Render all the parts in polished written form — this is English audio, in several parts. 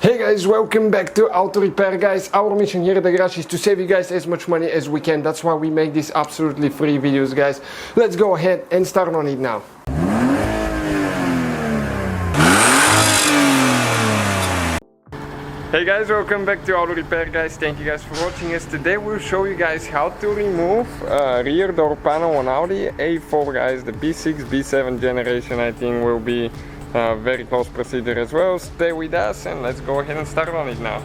Hey guys, welcome back to Auto Repair, guys. Our mission here at the garage is to save you guys as much money as we can. That's why we make these absolutely free videos, guys. Let's go ahead and start on it now. Hey guys, welcome back to Auto Repair, guys. Thank you guys for watching us. Today we'll show you guys how to remove rear door panel on Audi A4, guys. The B6, B7 generation, I think, will be very close procedure as well. Stay with us and let's go ahead and start on it now.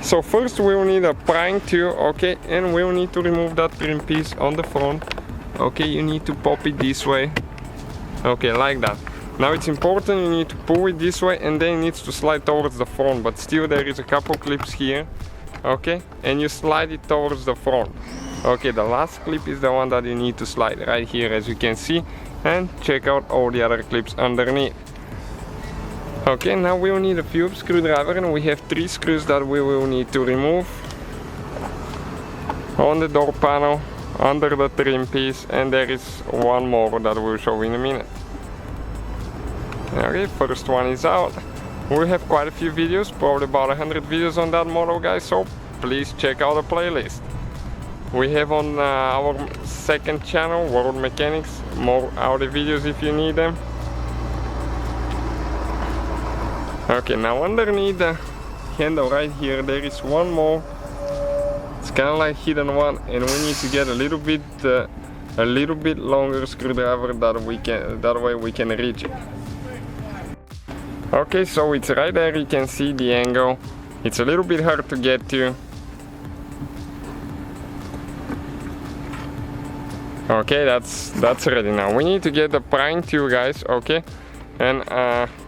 So first we'll need a prying tool, okay, and we'll need to remove that trim piece on the front. Okay, you need to pop it this way, okay, like that. Now it's important, you need to pull it this way and then it needs to slide towards the front, but still there is a couple clips here, okay, and you slide it towards the front. Okay, the last clip is the one that you need to slide right here, as you can see, and check out all the other clips underneath. Okay, now we will need a Phillips screwdriver and we have 3 screws that we will need to remove on the door panel, under the trim piece, and there is one more that we'll show in a minute. Okay, first one is out. We have quite a few videos, probably about 100 videos on that model, guys, so please check out the playlist. We have on our second channel, World Mechanics, more Audi videos if you need them. Okay, now underneath the handle right here there is one more. It's kind of like hidden one, and we need to get a little bit longer screwdriver that way we can reach it. Okay, so it's right there, you can see the angle. It's a little bit hard to get to. Okay, that's ready now. We need to get the prying tool, guys, okay? And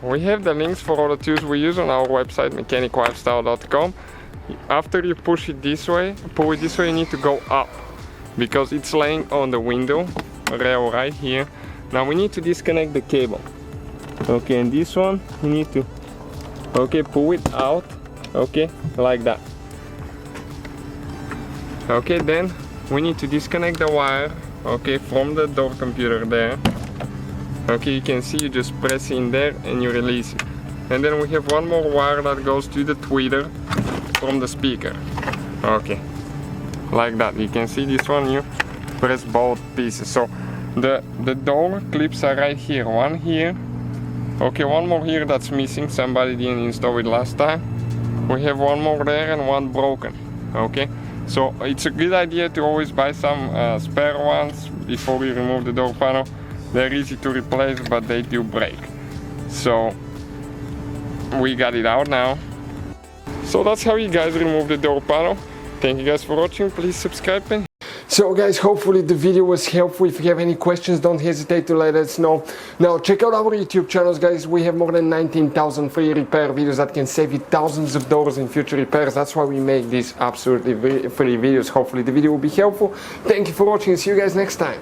we have the links for all the tools we use on our website, mechaniclifestyle.com. After you pull it this way, you need to go up because it's laying on the window rail right here. Now we need to disconnect the cable. Okay, and this one you need to, okay, pull it out, okay, like that. Okay, then we need to disconnect the wire, okay, from the door computer there. Okay, you can see you just press in there and you release it. And then we have one more wire that goes to the tweeter from the speaker. Okay, like that. You can see this one, you press both pieces. So the door clips are right here, one here. Okay, one more here that's missing, somebody didn't install it last time. We have one more there and one broken, okay? So it's a good idea to always buy some spare ones before you remove the door panel. They're easy to replace, but they do break. So we got it out now. So that's how you guys remove the door panel. Thank you guys for watching, please subscribe. So guys, hopefully the video was helpful. If you have any questions, don't hesitate to let us know. Now check out our YouTube channels, guys. We have more than 19,000 free repair videos that can save you thousands of dollars in future repairs. That's why we make these absolutely free videos. Hopefully the video will be helpful. Thank you for watching and see you guys next time.